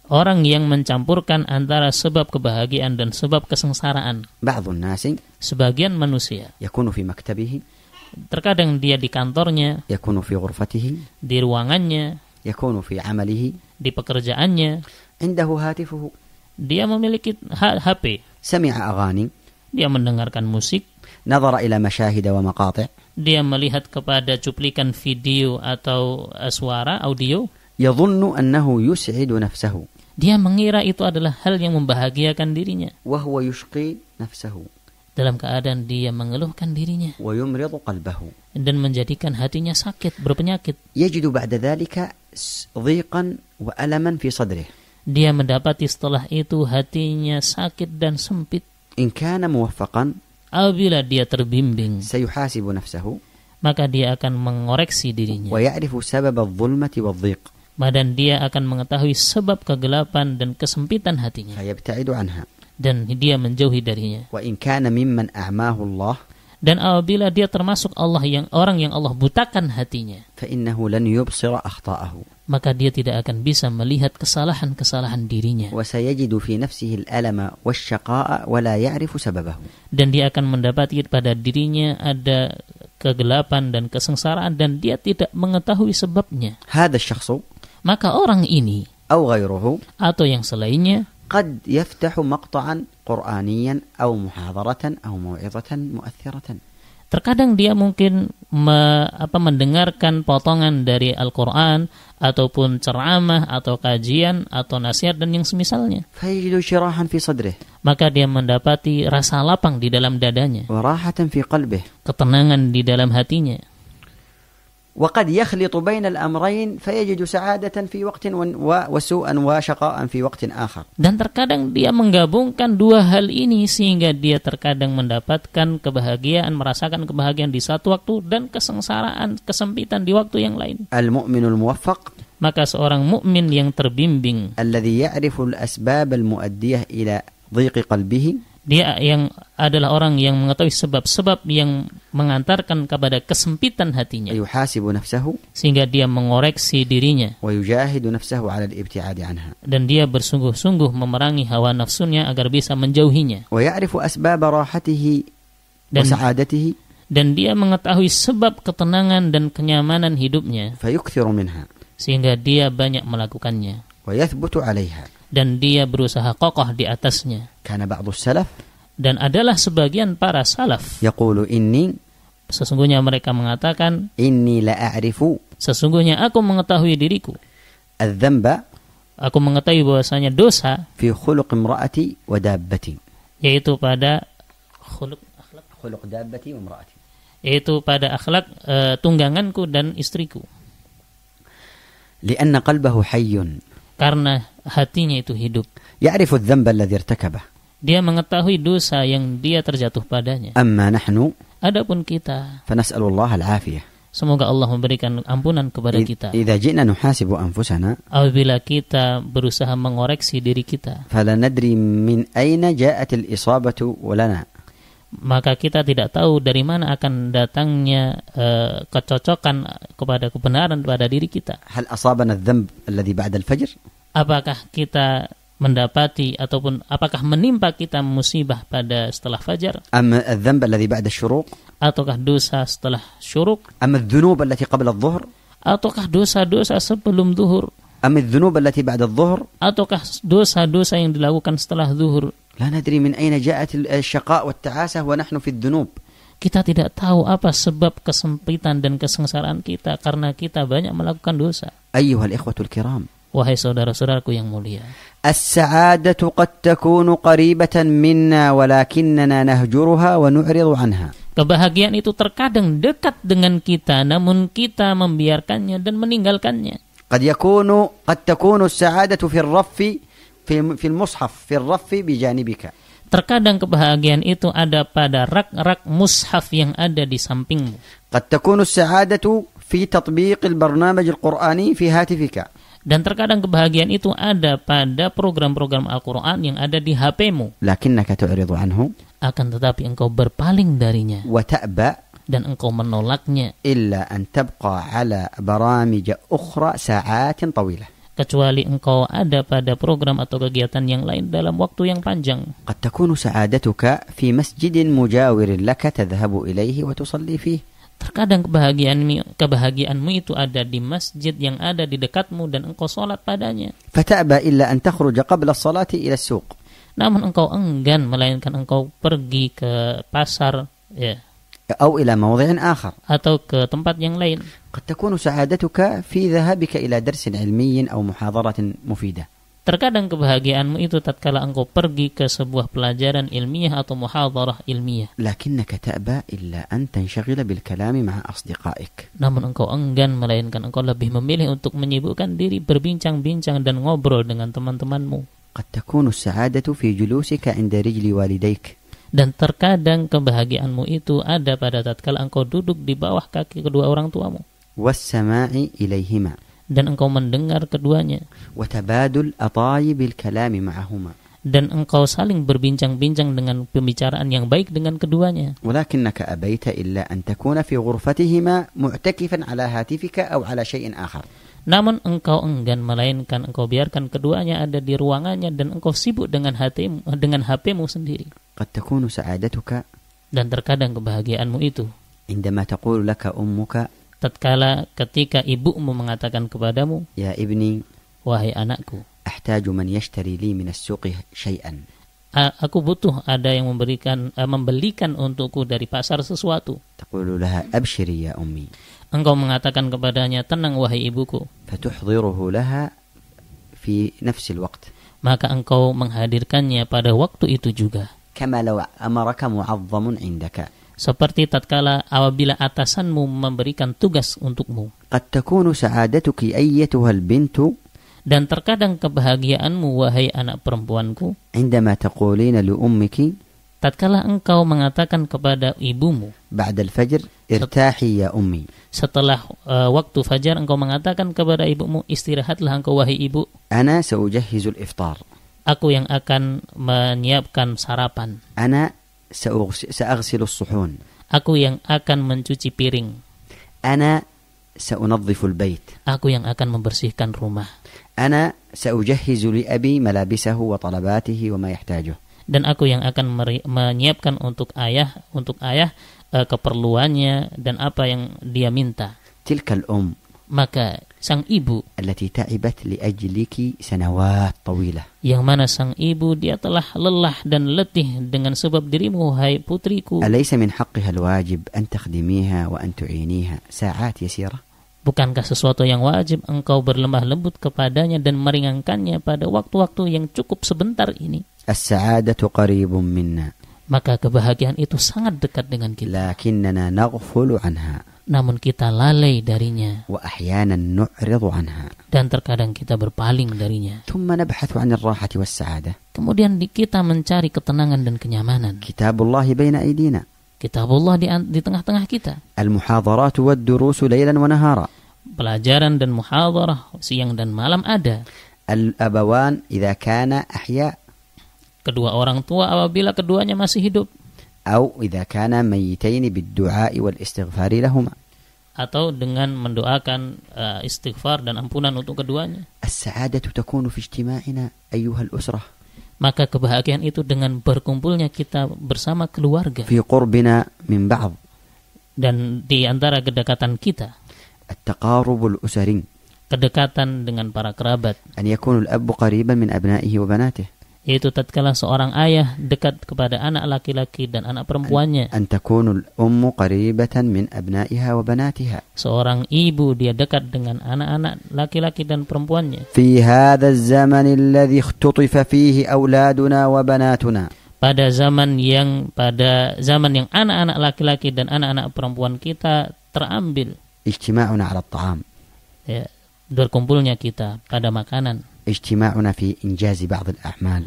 orang yang mencampurkan antara sebab kebahagiaan dan sebab kesengsaraan. بعض الناس Sebagian manusia, يكون في مكتبه، terkadang dia di kantornya, يكون في غرفته، di ruangannya, يكون في عمله، di pekerjaannya, عنده هاتفه، dia memiliki HP, سمع أغاني، dia mendengarkan musik, نظر إلى مشاهد ومقاطع، dia melihat kepada cuplikan video atau suara audio, يظن أنه يسعد نفسه. Dia mengira itu adalah hal yang membahagiakan dirinya, وهو يشقي نفسه dalam keadaan dia mengeluhkan dirinya ويمرض قلبه. dan menjadikan hatinya sakit, berpenyakit. يجد بعد ذلك ضيقا وألما في صدره. Dia mendapati setelah itu hatinya sakit dan sempit. إن كان موفقا Apabila dia terbimbing, سيحاسب نفسه maka dia akan mengoreksi dirinya. ويعرف سبب الظلمة والضيق Dan dia akan mengetahui sebab kegelapan dan kesempitan hatinya, فيبتعد عنها. dan dia menjauhi darinya. وإن كان ممن أعماه الله Dan apabila dia termasuk orang yang Allah butakan hatinya, فإنه لن يبصر أخطاءه maka dia tidak akan bisa melihat kesalahan-kesalahan dirinya. وسيجد في نفسه الألم والشقاء ولا يعرف سببه. Dan dia akan mendapati pada dirinya ada kegelapan dan kesengsaraan dan dia tidak mengetahui sebabnya. هذا الشخص Maka orang ini أو غيره atau yang selainnya قد يفتح مقطعا قرآنيا أو محاضرة أو موعظة مؤثرة. terkadang dia mungkin mendengarkan potongan dari Al-Quran ataupun ceramah atau kajian atau nasihat dan yang semisalnya. فيجد شراحا في صدره Maka dia mendapati rasa lapang di dalam dadanya, وراحة في قلبه. ketenangan di dalam hatinya. وقد يخلط بين الأمرين فيجد سعادة في وقت وسوءا وشقاء في وقت آخر. Dan terkadang dia menggabungkan dua hal ini sehingga dia terkadang mendapatkan kebahagiaan, merasakan kebahagiaan di satu waktu dan kesengsaraan, kesempitan di waktu yang lain. المؤمن الموفق Maka seorang mukmin yang terbimbing, الذي يعرف الأسباب المؤدية إلى ضيق قلبه, dia yang adalah orang yang mengetahui sebab-sebab yang mengantarkan kepada kesempitan hatinya, يحاسب نفسه sehingga dia mengoreksi dirinya ويجاهد نفسه على الابتعاد عنها. dan dia bersungguh-sungguh memerangi hawa nafsunya agar bisa menjauhinya. ويعرف أسباب راحته Dan- وسعادته Dan dia mengetahui sebab ketenangan dan kenyamanan hidupnya فيكثر منها sehingga dia banyak melakukannya ويثبت عليها. dan dia berusaha kokoh di atasnya. كان بعض السلف Dan adalah sebagian para salaf, يقول sesungguhnya mereka mengatakan, إني لا أعرف sesungguhnya aku mengetahui diriku, الذنب aku mengetahui bahwasanya dosa في خلق امرأتي ودابتي. yaitu pada خلق دابتي وامرأتي. yaitu pada akhlak tungganganku dan istriku, لأن قلبه حي karena hatinya itu hidup. يعرف الذنب الذي ارتكبه. Dia mengetahui dosa yang dia terjatuh padanya. أما نحن Adapun kita, فنسأل الله العافية. semoga Allah memberikan ampunan kepada kita. إذا جئنا نحاسب أنفسنا Apabila kita berusaha mengoreksi diri kita, فلا ندري من أين جاءت الإصابة لنا. maka kita tidak tahu dari mana akan datangnya kecocokan kepada kebenaran pada diri kita. هل أصابنا الذنب الذي بعد الفجر؟ Apakah kita mendapati ataupun apakah menimpa kita musibah pada setelah fajar, أم الذنب الذي بعد الشروق؟ ataukah dosa setelah syuruk, أم الذنوب التي قبل الظهر؟ ataukah dosa-dosa sebelum zuhur, أم الذنوب التي بعد الظهر؟ ataukah dosa-dosa yang dilakukan setelah zuhur. لا ندري من أين جاءت الشقاء والتعاسة ونحن في الذنوب. Kita tidak tahu apa sebab kesempitan dan kesengsaraan kita karena kita banyak melakukan dosa. أيها الإخوة الكرام، Wahai saudara-saudaraku yang mulia, السعادة قد تكون قريبة منا ولكننا نهجرها ونعرض عنها. kebahagiaan itu terkadang dekat dengan kita, namun kita membiarkannya dan meninggalkannya. قد تكون السعادة في الرف في المصحف في الرف بجانبك. Terkadang kebahagiaan itu ada pada rak-rak mushaf yang ada di sampingmu. قد تكون السعادة في تطبيق البرنامج القرآني في هاتفك. Dan terkadang kebahagiaan itu ada pada program-program Al-Quran yang ada di HP-mu. لكنك تعرض عنه Akan tetapi engkau berpaling darinya وتأبى dan engkau menolaknya, إلا أن تبقى على برامج أخرى ساعات طويلة. kecuali engkau ada pada program atau kegiatan yang lain dalam waktu yang panjang. قد تكون سعادتك في مسجد مجاور لك تذهب إليه وتصلي فيه. Terkadang kebahagiaanmu itu ada di masjid yang ada di dekatmu dan engkau sholat padanya. فتأبى إلا أن تخرج قبل الصلاة إلى السوق. Namun engkau enggan, melainkan engkau pergi ke pasar, ya, أو إلى موضع آخر. atau ke tempat yang lain. قد تكون سعادتك في ذهابك إلى درس علمي أو محاضرة مفيدة. Terkadang kebahagiaanmu itu tatkala engkau pergi ke sebuah pelajaran ilmiah atau muhadharah ilmiah. لكنك تأبى إلا أن تنشغل بالكلام مع أصدقائك. Namun engkau enggan, melainkan engkau lebih memilih untuk menyibukkan diri berbincang-bincang dan ngobrol dengan teman-temanmu. قد تكون السعادة في جلوسك عند رجل والديك. Dan terkadang kebahagiaanmu itu ada pada tatkala engkau duduk di bawah kaki kedua orang tuamu. والسماع إليهما. Dan engkau mendengar keduanya. وتبادل أطايب الكلام معهما. Dan engkau saling berbincang-bincang dengan pembicaraan yang baik dengan keduanya. ولكنك أبيت إلا أن تكون في غرفتهما معتكفا على هاتفك أو على شيء آخر. Namun engkau enggan, melainkan engkau biarkan keduanya ada di ruangannya dan engkau sibuk dengan HP-mu sendiri. قد تكون سعادتك. Dan terkadang kebahagiaanmu itu عندما تقول لك أمك tatkala ketika ibumu mengatakan kepadamu, يا ابني wahai anakku, أحتاج من يشتري لي من السوق شيئا. Aku butuh ada yang membelikan untukku dari pasar sesuatu. تقول لها أبشري يا أمي. Engkau mengatakan kepadanya, tenang wahai ibuku. فتحضره لها في نفس الوقت. Maka engkau menghadirkannya pada waktu itu juga. كما لو أمرك معظم عندك. Seperti tatkala apabila atasanmu memberikan tugas untukmu. قد تكون سعادتك أيتها البنت. Dan terkadang kebahagiaanmu wahai anak perempuanku, عندما تقولين لأمك tatkala engkau mengatakan kepada ibumu بعد الفجر ارتاحي يا أمي. setelah waktu fajar engkau mengatakan kepada ibumu, istirahatlah engkau wahai ibu. أنا سأجهز الإفطار. Aku yang akan menyiapkan sarapan. أنا سأغسل الصحون. Aku yang akan mencuci piring. أنا سأنظف البيت. Aku yang akan membersihkan rumah. أنا سأجهز لأبي ملابسه وطلباته وما يحتاجه. Dan aku yang akan menyiapkan untuk ayah keperluannya dan apa yang dia minta. تلك الأم. Maka sang ibu التي تعبت لأجلك سنوات طويلة. yang mana sang ibu dia telah lelah dan letih dengan sebab dirimu hai putriku. أليس من حقها الواجب أن تخدميها وأن تعينيها ساعات يسيرة؟ Bukankah sesuatu yang wajib engkau berlemah lembut kepadanya dan meringankannya pada waktu-waktu yang cukup sebentar ini? السعادة قريب منا. Maka kebahagiaan itu sangat dekat dengan kita. لكننا نغفل عنها. Namun kita lalai darinya. وأحيانا نعرض عنها. Dan terkadang kita berpaling darinya. ثم نبحث عن الراحة والسعادة. Kemudian kita mencari ketenangan dan kenyamanan. كتاب الله بين أيدينا. Kitabullah di tengah-tengah kita. المحاضرات والدروس ليلا ونهارا. Pelajaran dan muhadharah siang dan malam ada. الأبوان إذا كانا أحياء. Kedua orang tua apabila keduanya masih hidup. أو إذا كانا ميتين بالدعاء والاستغفار لهما. Atau dengan mendoakan istighfar dan ampunan untuk keduanya. السعادة تكون في اجتماعنا أيها الأسرة. Maka kebahagiaan itu dengan berkumpulnya kita bersama keluarga. في قربنا من بعض. Dan di antara kedekatan kita. التقارب الأسري. Kedekatan dengan para kerabat. أن يكون الأب قريبا من أبنائه وبناته. Yaitu tatkala seorang ayah dekat kepada anak laki-laki dan anak perempuannya. أن تكون الأم قريبة من أبنائها وبناتها. Seorang ibu dia dekat dengan anak-anak laki-laki dan perempuannya. في هذا الزمن الذي اختطف فيه أولادنا وبناتنا. Pada zaman yang anak-anak laki-laki dan anak-anak perempuan kita terambil. اجتماعنا على الطعام. Ya, berkumpulnya kita pada makanan. اجتماعنا في إنجاز بعض الأعمال.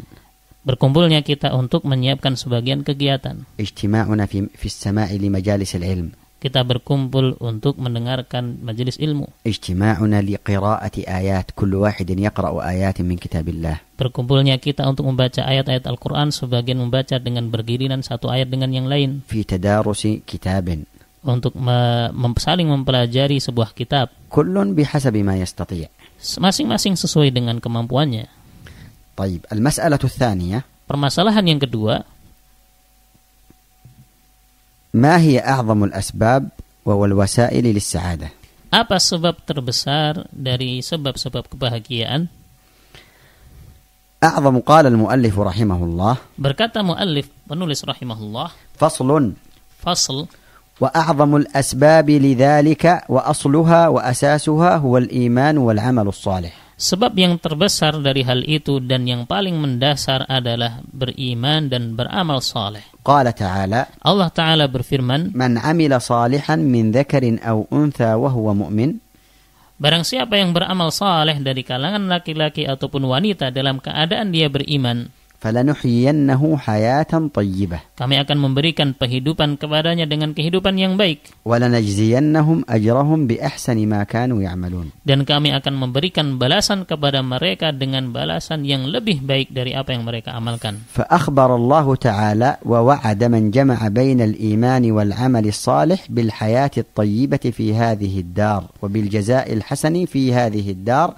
Berkumpulnya kita untuk menyiapkan sebagian kegiatan. اجتماعنا في السماع لمجالس العلم. Kita berkumpul untuk mendengarkan majelis ilmu. اجتماعنا لقراءة آيات كل واحد يقرأ آيات من كتاب الله. Berkumpulnya kita untuk membaca ayat-ayat Al-Quran, sebagian membaca dengan berdirian satu ayat dengan yang lain. في تدارس كتاب. Untuk saling mempelajari sebuah kitab. كل بحسب ما يستطيع. Masing-masing sesuai dengan kemampuannya. طيب المسألة الثانية. Permasalahan yang kedua. ما هي أعظم الأسباب والوسائل للسعادة؟ Apa sebab terbesar dari sebab-sebab kebahagiaan? أعظم قال المؤلف رحمه الله. Berkata penulis rahimahullah. Fasl. وأعظم الأسباب لذلك وأصلها وأساسها هو الإيمان والعمل الصالح. Sebab yang terbesar dari hal itu dan yang paling mendasar adalah beriman dan beramal saleh. قال تعالى Allah Ta'ala berfirman, من عمل صالحا من ذكر أو أنثى وهو مؤمن barang siapa yang beramal saleh dari kalangan laki-laki ataupun wanita dalam keadaan dia beriman, فلنحيينه حياة طيبة kami akan memberikan kehidupan kepadanya dengan kehidupan yang baik, ولنجزينهم أجرهم بأحسن ما كانوا يعملون. dan kami akan memberikan balasan kepada mereka dengan balasan yang lebih baik dari apa yang mereka amalkan. فأخبر الله تعالى ووعد من جمع بين الإيمان والعمل الصالح بالحياة الطيبة في هذه الدار وبالجزاء الحسن في هذه الدار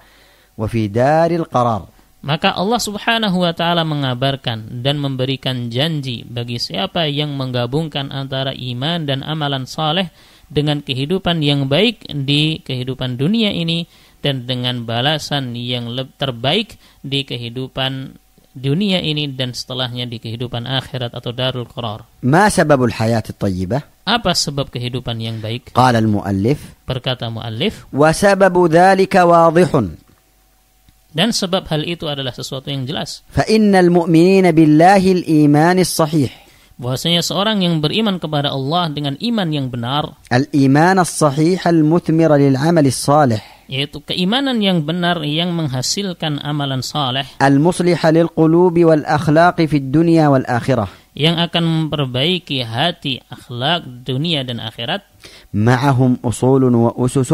وفي دار القرار. Maka Allah Subhanahu wa Ta'ala mengabarkan dan memberikan janji bagi siapa yang menggabungkan antara iman dan amalan saleh dengan kehidupan yang baik di kehidupan dunia ini dan dengan balasan yang terbaik di kehidupan dunia ini dan setelahnya di kehidupan akhirat atau darul qarar. ما سبب الحياة الطيبة؟ Apa sebab kehidupan yang baik? قال المؤلف Berkata muallif, وسبب ذلك واضح dan sebab hal itu adalah sesuatu yang jelas. فإن المؤمنين بالله الإيمان الصحيح Bahwasanya seorang yang beriman kepada Allah dengan iman yang benar, الإيمان الصحيح المثمر للعمل الصالح yaitu keimanan yang benar yang menghasilkan amalan saleh, المصلح للقلوب والأخلاق في الدنيا والآخرة yang akan memperbaiki hati, akhlak dunia dan akhirat. معهم أصول وأسس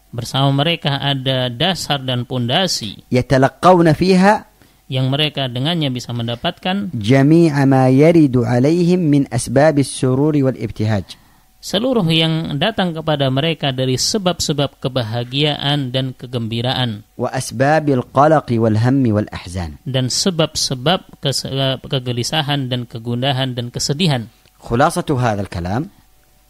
Bersama mereka ada dasar dan pondasi يتلقون فيها yang mereka dengannya bisa mendapatkan جميع ما يرد عليهم من أسباب السرور والابتهاج seluruh yang datang kepada mereka dari sebab-sebab kebahagiaan dan kegembiraan وأسباب القلق والهم والأحزان. dan sebab-sebab kegelisahan dan kegundahan dan kesedihan. خلاصة هذا الكلام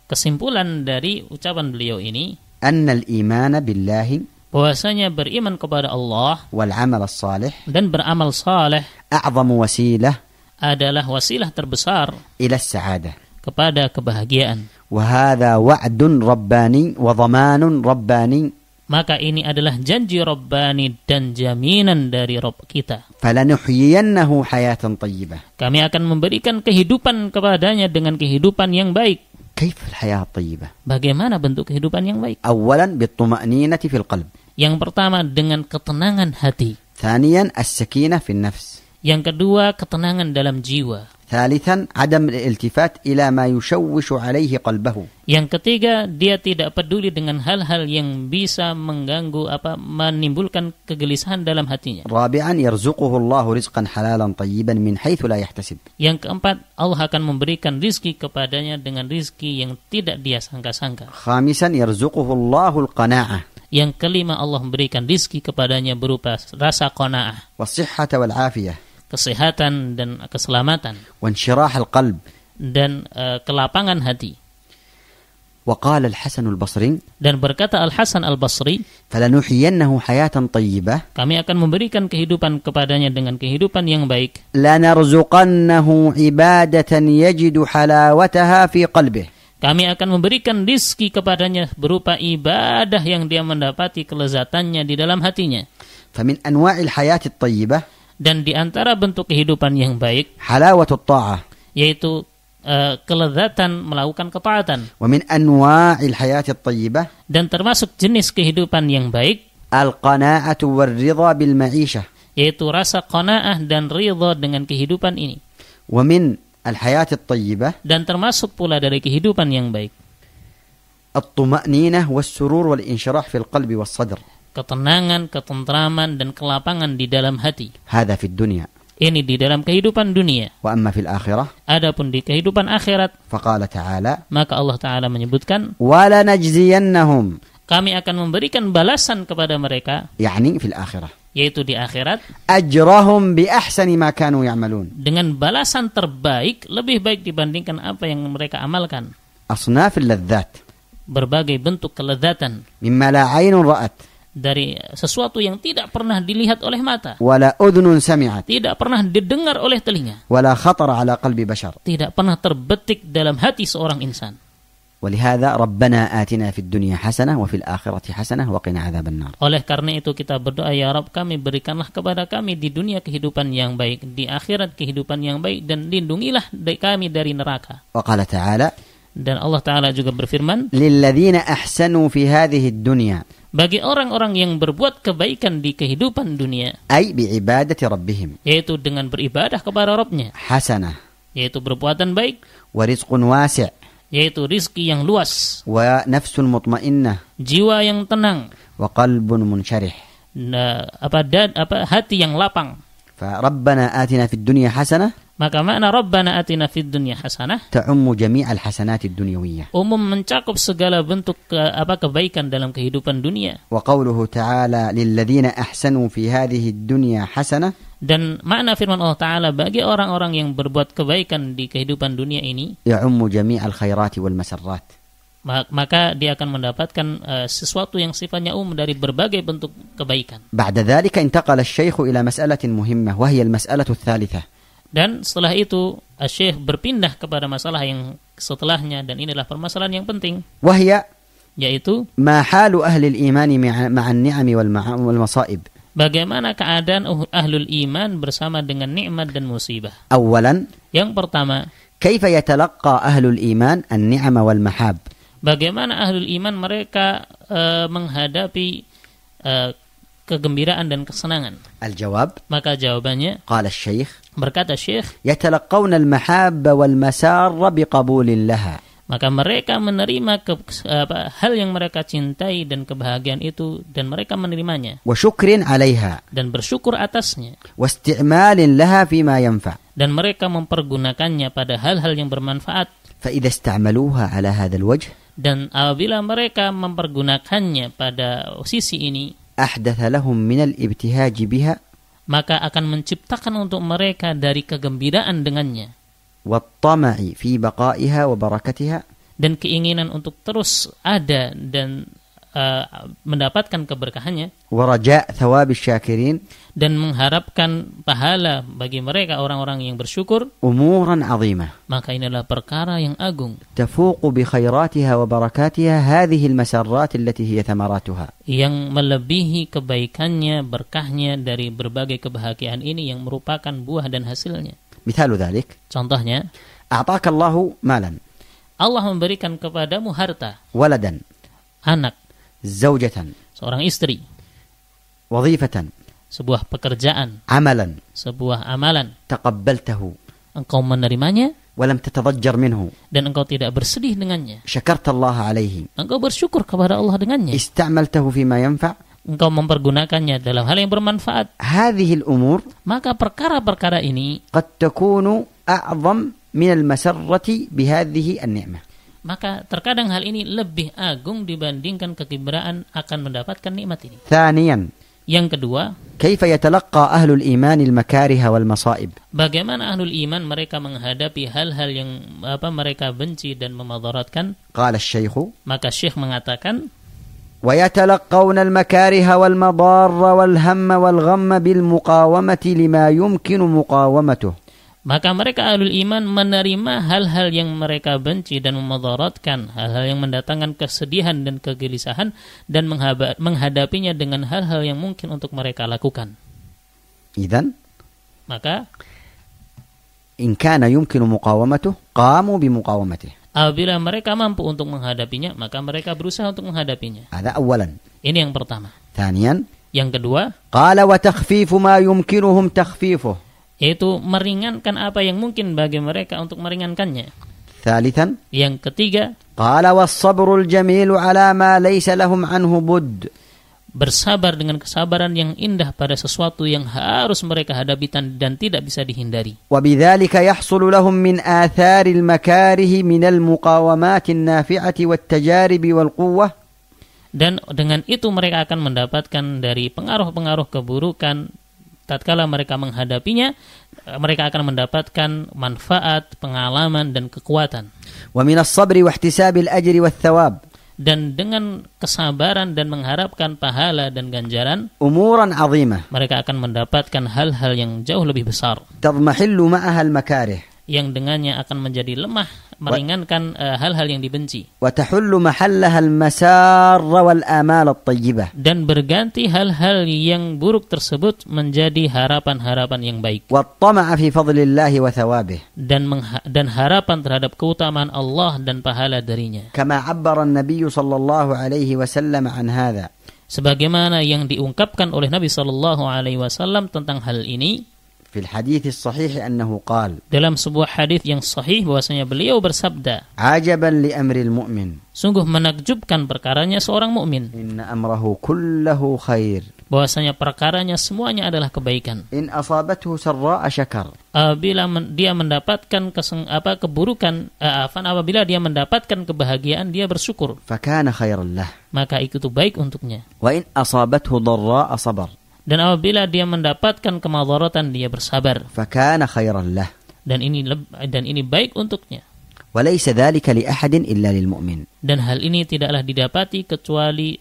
Kesimpulan dari ucapan beliau ini, أن الإيمان بالله bahwasanya beriman kepada Allah والعمل الصالح dan beramal saleh أعظم وسيلة adalah wasilah terbesar إلى السعادة. kepada kebahagiaan. وهذا وعد رباني وضمان رباني. Maka ini adalah janji Rabbani dan jaminan dari Rabb kita. فلنحيينه حياة طيبة. Kami akan memberikan kehidupan kepadanya dengan kehidupan yang baik. كيف الحياة الطيبة؟ Bagaimana bentuk kehidupan yang baik? أولا بالطمأنينة في القلب. Yang pertama dengan ketenangan hati. ثانيا السكينة في النفس. Yang kedua ketenangan dalam jiwa. ثالثا عدم الالتفات إلى ما يشوش عليه قلبه. Yang ketiga, dia tidak peduli dengan hal-hal yang bisa mengganggu menimbulkan kegelisahan dalam hatinya. رابعا يرزقه الله رزقا حلالا طيبا من حيث لا يحتسب. Yang keempat, Allah akan memberikan rizki kepadanya dengan rizki yang tidak dia sangka-sangka. خامسا يرزقه الله القناعة. Yang kelima, Allah memberikan rizki kepadanya berupa rasa qanaah, والصحة والعافية. kesehatan dan keselamatan, وانشراح القلب. dan kelapangan hati. وقال الحسن البصري Dan berkata Al-Hasan Al-Basri, فلنحيينه حياة طيبة kami akan memberikan kehidupan kepadanya dengan kehidupan yang baik. لنرزقنه عبادة يجد حلاوتها في قلبه. Kami akan memberikan rizki kepadanya berupa ibadah yang dia mendapati kelezatannya di dalam hatinya. فمن أنواع الحياة الطيبة Dan di antara bentuk kehidupan yang baik, حلاوة الطاعة. yaitu kelezatan melakukan ketaatan. ومن أنواع الحياة الطيبة Dan termasuk jenis kehidupan yang baik, القناعة والرضا بالمعيشة. yaitu rasa qanaah dan ridha dengan kehidupan ini. ومن الحياة الطيبة Dan termasuk pula dari kehidupan yang baik, الطمأنينة والسرور والانشراح في القلب والصدر. ketenangan, ketentraman, dan kelapangan di dalam hati. هذا في الدنيا. Ini di dalam kehidupan dunia. وأما في الآخرة Adapun di kehidupan akhirat, فقال تعالى maka Allah Ta'ala menyebutkan, وَلَنَجْزِيَنَّهُمْ kami akan memberikan balasan kepada mereka, يعني في الآخرة yaitu di akhirat, أجرهم بأحسن ما كانوا يعملون. dengan balasan terbaik, lebih baik dibandingkan apa yang mereka amalkan. أصناف اللذات Berbagai bentuk kelezatan, مما لا عين رأت dari sesuatu yang tidak pernah dilihat oleh mata, ولا أذن سمعت tidak pernah didengar oleh telinga, ولا خطر على قلب بشر. tidak pernah terbetik dalam hati seorang insan. ولهذا ربنا آتنا في الدنيا حسنة وفي الآخرة حسنة وقنا عذاب النار. Oleh karena itu kita berdoa, ya Rabb kami, berikanlah kepada kami di dunia kehidupan yang baik, di akhirat kehidupan yang baik, dan lindungilah kami dari neraka. وقال تعالى, dan Allah Ta'ala juga berfirman, للذين أحسنوا في هذه الدنيا, bagi orang-orang yang berbuat kebaikan di kehidupan dunia, أي بعبادة ربهم, yaitu dengan beribadah kepada Rabbnya, حسنة, yaitu perbuatan baik, ورزق واسع, yaitu rizki yang luas, ونفس مطمئنة, jiwa yang tenang, وقلب منشرح. hati yang lapang. فربنا آتنا في الدنيا حسنة, maka makna Rabbana atina fid dunya hasanah تعم جميع الحسنات الدنيوية, umum mencakup segala bentuk kebaikan dalam kehidupan dunia. وقوله تعالى للذين أحسنوا في هذه الدنيا حسنة, dan makna firman Allah Ta'ala, bagi orang-orang yang berbuat kebaikan di kehidupan dunia ini, يعم جميع الخيرات والمسرات. maka dia akan mendapatkan sesuatu yang sifatnya umum dari berbagai bentuk kebaikan. بعد ذلك انتقل الشيخ إلى مسألة مهمة وهي المسألة الثالثة. Dan setelah itu Syekh berpindah kepada masalah yang setelahnya, dan inilah permasalahan yang penting, وهي yaitu ما حال أهل الإيمان مع النعم والمصائب. bagaimana keadaan ahlul iman bersama dengan nikmat dan musibah. أولا, yang pertama, كيف يتلقى أهل الإيمان النعم والمحاب. bagaimana ahlul iman mereka menghadapi kegembiraan dan kesenangan. الجواب, maka jawabannya, قال الشيخ, berkata Syekh, يتلقون المحاب والمسار بقبول لها. maka mereka menerima hal yang mereka cintai dan kebahagiaan itu, dan mereka menerimanya, وشكر عليها, dan bersyukur atasnya, واستعمال لها فيما ينفع. dan mereka mempergunakannya pada hal-hal yang bermanfaat. فإذا استعملوها على هذا الوجه, dan apabila mereka mempergunakannya pada sisi ini, أحدث لهم من الابتهاج بها, maka akan menciptakan untuk mereka dari kegembiraan dengannya, والطمع في بقائها وبركتها, dan keinginan untuk terus ada dan mendapatkan keberkahannya, ورجاء ثواب الشاكرين, dan mengharapkan pahala bagi mereka orang-orang yang bersyukur. أمورا عظيمة Maka inilah perkara yang agung, تفوق بخيراتها وبركاتها هذه المسرات التي هي ثمراتها. yang melebihi kebaikannya, berkahnya dari berbagai kebahagiaan ini yang merupakan buah dan hasilnya. مثال ذلك, Contohnya, أعطاك الله مالا, Allah memberikan kepadamu harta, ولدا, anak, زوجة, seorang istri, وظيفة, sebuah pekerjaan, عملا, sebuah amalan. تقبلته Engkau menerimanya ولم تتضجر منه, dan engkau tidak bersedih dengannya. شكرت الله عليه, Engkau bersyukur kepada Allah dengannya. استعملته فيما ينفع. Engkau mempergunakannya dalam hal yang bermanfaat. هذه الأمور Maka perkara-perkara ini قد تكون أعظم من المسرة بهذه النعمة. maka terkadang hal ini lebih agung dibandingkan kegembiraan akan mendapatkan nikmat ini. ثانيا, Yang kedua, كيف يتلقى أهل الإيمان المكاره والمصائب. bagaimana ahlul iman mereka menghadapi hal-hal yang mereka benci dan memadaratkan. قال الشيخ, Maka Syekh mengatakan, ويتلقون المكاره والمضار والهم والغم بالمقاومة لما يمكن مقاومته. maka mereka ahlul iman menerima hal-hal yang mereka benci dan memadaratkan, hal-hal yang mendatangkan kesedihan dan kegelisahan, dan menghadapinya dengan hal-hal yang mungkin untuk mereka lakukan. إذن Maka إن كان يمكن مقاومته قاموا بمقاومته. apabila mereka mampu untuk menghadapinya, maka mereka berusaha untuk menghadapinya. هذا أولا. Ini yang pertama. ثانيا, Yang kedua, قال وتخفيف ما يمكنهم تخفيفه. yaitu meringankan apa yang mungkin bagi mereka untuk meringankannya. ثالثا, Yang ketiga, قال والصبر الجميل على ما ليس لهم عنه بد. bersabar dengan kesabaran yang indah pada sesuatu yang harus mereka hadapi dan tidak bisa dihindari. وبذلك يحصل لهم من آثار المكاره من المقاومات النافعة والتجارب والقوة. Dan dengan itu mereka akan mendapatkan dari pengaruh-pengaruh keburukan. Tatkala mereka menghadapinya, mereka akan mendapatkan manfaat, pengalaman, dan kekuatan. ومن الصبر واحتساب الأجر والثواب. Dan dengan kesabaran dan mengharapkan pahala dan ganjaran, أمورا عظيمة mereka akan mendapatkan hal-hal yang jauh lebih besar, تضمحل معها المكاره. yang dengannya akan menjadi lemah, meringankan hal-hal yang dibenci. وتحل محلها المسار والآمال الطيبة. Dan berganti hal-hal yang buruk tersebut menjadi harapan-harapan yang baik. والطمع في فضل الله وثوابه. Dan harapan terhadap keutamaan Allah dan pahala darinya. كما عبر النبي صلى الله عليه وسلم عن هذا. Sebagaimana yang diungkapkan oleh Nabi sallallahu alaihi wasallam tentang hal ini في الحديث الصحيح أنه قال dalam sebuah hadis yang sahih bahwasanya beliau bersabda, عجبا لأمر المؤمن sungguh menakjubkan perkaranya seorang mukmin, إن أمره كله خير bahwasanya perkaranya semuanya adalah kebaikan. إن أصابته سراء شكر. Apabila dia mendapatkan keburukan, apabila dia mendapatkan kebahagiaan, dia bersyukur, فكان خيرا له. maka itu baik untuknya. وإن أصابته ضراء صبر. Dan apabila dia mendapatkan kemadaratan, dia bersabar, فكان خيرا له. dan ini baik untuknya. وليس ذلك لأحد إلا للمؤمن. Dan hal ini tidaklah didapati kecuali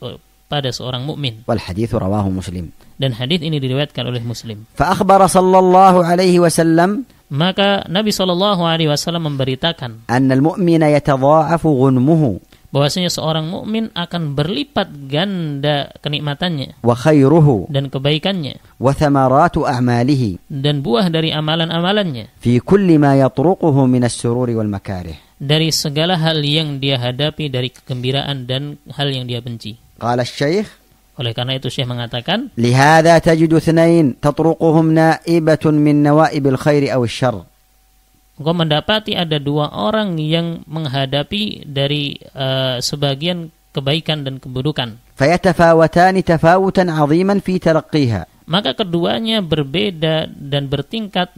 pada seorang mukmin. والحديث رواه مسلم. Dan hadis ini diriwayatkan oleh Muslim. فأخبر صلى الله عليه وسلم Maka Nabi SAW memberitakan أن المؤمن يتضاعف غنمه bahwasanya seorang mukmin akan berlipat ganda kenikmatannya وخيره dan kebaikannya وثمرات أعماله dan buah dari amalan-amalannya في كل ما يطرقه من السرور والمكاره. dari segala hal yang dia hadapi dari kegembiraan dan hal yang dia benci. قال الشيخ Oleh karena itu Syekh mengatakan, لهذا تجد اثنين تطرقهم نائبة من نوائب الخير أو الشر. engkau mendapati ada dua orang yang menghadapi dari sebagian kebaikan dan keburukan. فيتفاوتان تفاوتا عظيما في تلقيها. Maka keduanya berbeda dan bertingkat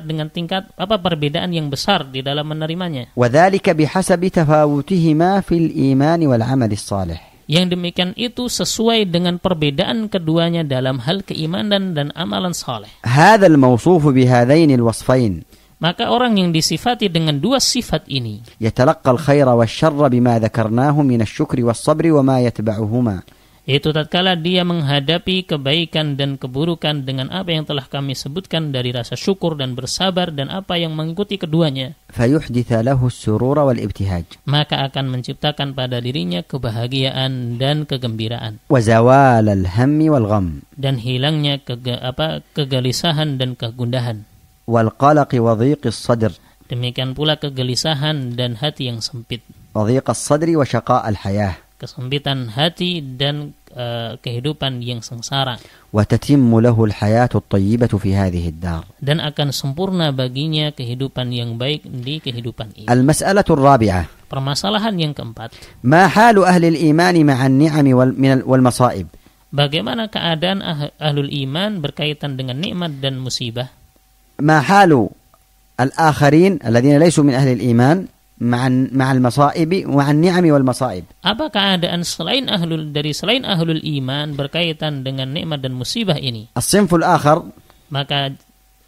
dengan tingkat perbedaan yang besar di dalam menerimanya. وذلك بحسب تفاوتهما في الإيمان والعمل الصالح. Yang demikian itu sesuai dengan perbedaan keduanya dalam hal keimanan dan amalan saleh. هذا الموصوف بهذين الوصفين Maka orang yang disifati dengan dua sifat ini يتلقى الخير والشر بما ذكرناه من الشكر والصبر وما يتبعهما. yaitu tatkala dia menghadapi kebaikan dan keburukan dengan apa yang telah kami sebutkan dari rasa syukur dan bersabar dan apa yang mengikuti keduanya, فيحدث له السرور والابتهاج maka akan menciptakan pada dirinya kebahagiaan dan kegembiraan وزوال الهم والغم dan hilangnya kegelisahan dan kegundahan. والقلق وضيق الصدر. Demikian pula kegelisahan dan hati yang sempit, وضيق الصدر وشقاء الحياة. kesempitan hati dan kehidupan yang sengsara. وتتم له الحياة الطيبة في هذه الدار. Dan akan sempurna baginya kehidupan yang baik di kehidupan ini. المسألة الرابعة. Permasalahan yang keempat. ما حال أهل الإيمان مع النعم والمصائب. Bagaimana keadaan ahlul iman berkaitan dengan nikmat dan musibah? ما حال الآخرين الذين ليسوا من أهل الإيمان مع المصائب ومع النعم والمصائب. Apa keadaan selain ahlul iman berkaitan dengan nikmat dan musibah ini? الصنف الآخر. Maka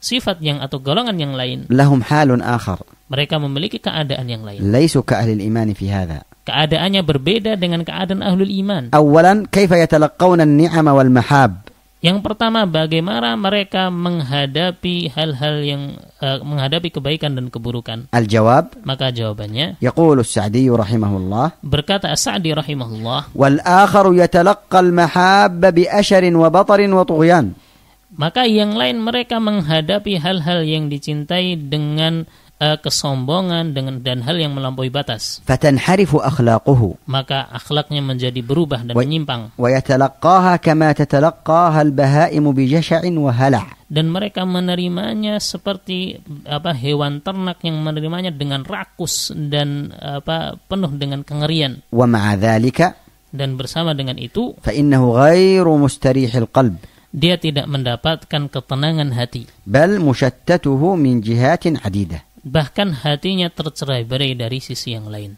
sifat yang atau golongan yang lain, لهم حال آخر. mereka memiliki keadaan yang lain. ليسوا كأهل الإيمان في هذا. Keadaannya berbeda dengan keadaan ahlul iman. أولا كيف يتلقون النعم والمحاب. Yang pertama, bagaimana mereka menghadapi hal-hal yang menghadapi kebaikan dan keburukan? الجواب. Maka jawabannya, يقول السعدي رحمه الله. berkata As-Sa'di rahimahullah, والآخر يتلقى المحاب بأشر وبطر وطغيان. Maka yang lain mereka menghadapi hal-hal yang dicintai dengan kesombongan dan hal yang melampaui batas. فتنحرف أخلاقه. Maka akhlaknya menjadi berubah dan menyimpang. ويتلقاها كما تتلقاها البهائم بجشع وهلع. Dan mereka menerimanya seperti hewan ternak yang menerimanya dengan rakus dan penuh dengan kengerian. ومع ذلك. Dan bersama dengan itu, فإنه غير مستريح القلب. dia tidak mendapatkan ketenangan hati. بل مشتته من جهات عديدة. Bahkan hatinya tercerai-berai dari sisi yang lain.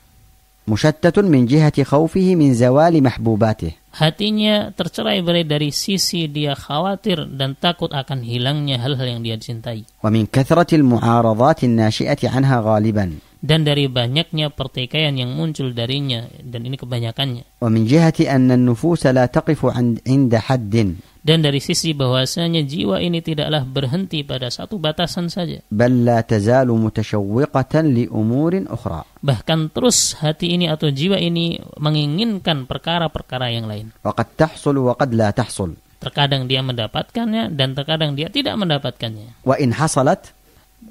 مشتت من جهة خوفه من زوال محبوباته. Hatinya tercerai-berai dari sisi dia khawatir dan takut akan hilangnya hal-hal yang dia cintai. ومن كثرة المعارضات الناشئة عنها غالبا. Dan dari banyaknya pertikaian yang muncul darinya, dan ini kebanyakannya. ومن جهة أن النفوس لا تقف عند حد. Dan dari sisi bahwasanya jiwa ini tidaklah berhenti pada satu batasan saja. بل لا تزال متشوقة لأمور أخرى. Bahkan terus hati ini atau jiwa ini menginginkan perkara-perkara yang lain. وقد تحصل وقد لا تحصل. Terkadang dia mendapatkannya dan terkadang dia tidak mendapatkannya. وإن حصلت.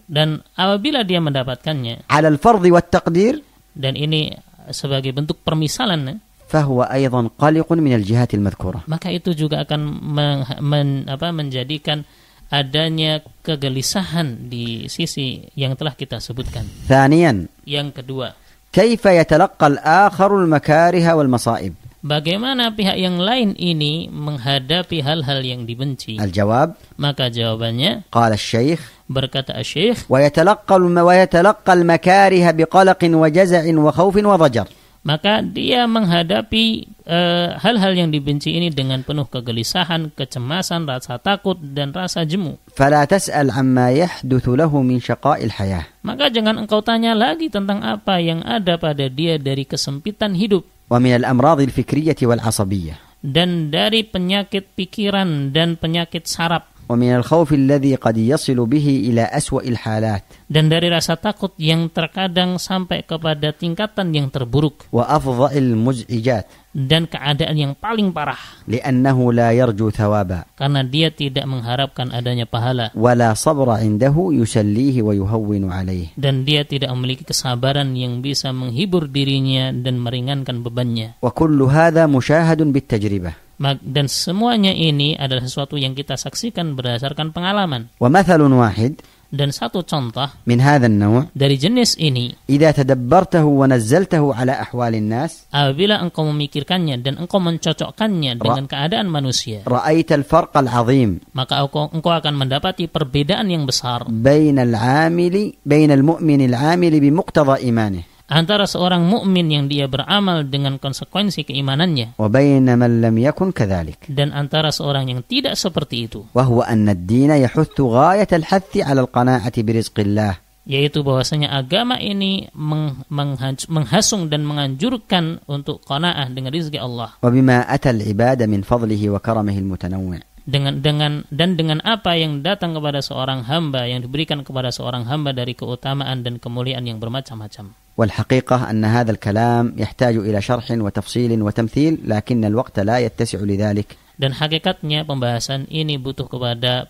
Dan apabila dia mendapatkannya. على الفرض والتقدير. Dan ini sebagai bentuk permisalan. فهو أيضا قلق من الجهات المذكورة. Maka itu juga akan menjadikan adanya kegelisahan di sisi yang telah kita sebutkan. ثانيا. Yang kedua. كيف يتلقى الآخر المكاره والمصائب. Bagaimana pihak yang lain ini menghadapi hal-hal yang dibenci? الجواب. Maka jawabannya. قال الشيخ. Berkata Syekh. ويتلقى المكاره بقلق وجزع وخوف وضجر. Maka dia menghadapi hal-hal yang dibenci ini dengan penuh kegelisahan, kecemasan, rasa takut, dan rasa jemu. فلا تسأل عما يحدث له من شقاء الحياة. Maka jangan engkau tanya lagi tentang apa yang ada pada dia dari kesempitan hidup. ومن الأمراض الفكرية والعصبية. Dan dari penyakit pikiran dan penyakit saraf. ومن الخوف الذي قد يصل به إلى أسوأ الحالات. Dan dari rasa takut yang terkadang sampai kepada tingkatan yang terburuk. وأفظع المزعجات. Dan keadaan yang paling parah. لأنه لا يرجو ثوابا. Karena dia tidak mengharapkan adanya pahala. ولا صبر عنده يسليه ويهون عليه. Dan dia tidak memiliki kesabaran yang bisa menghibur dirinya dan meringankan bebannya. وكل هذا مشاهد بالتجربة. Dan semuanya ini adalah sesuatu yang kita saksikan berdasarkan pengalaman. ومثل واحد. Dan satu contoh من هذا النوع. dari jenis ini. إذا تدبرته ونزلته على أحوال الناس. Apabila engkau memikirkannya dan engkau mencocokkannya dengan keadaan manusia. رأيت الفرق العظيم. Maka engkau akan mendapati perbedaan yang besar. بين المؤمن العامل بمقتضى إيمانه. Antara seorang mukmin yang dia beramal dengan konsekuensi keimanannya. وبين من لم يكن كذلك. Dan antara seorang yang tidak seperti itu. وهو أن الدين يحث غاية الحث على القناعة برزق الله. Yaitu bahwasanya agama ini menghasung dan menganjurkan untuk qanaah dengan rezeki Allah. وبما أتى العباد من فضله وكرمه المتنوع. Dengan apa yang datang kepada seorang hamba, yang diberikan kepada seorang hamba dari keutamaan dan kemuliaan yang bermacam-macam. والحقيقة أن هذا الكلام يحتاج إلى شرح وتفصيل وتمثيل لكن الوقت لا يتسع لذلك. Dan hakikatnya pembahasan ini butuh kepada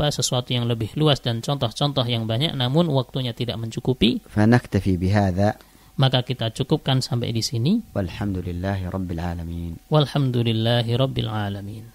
sesuatu yang lebih luas dan contoh-contoh yang banyak, namun waktunya tidak mencukupi. فنكتفي بهذا. Maka kita cukupkan sampai di sini. والحمد لله رب العالمين. Walhamdulillahi rabbil alamin.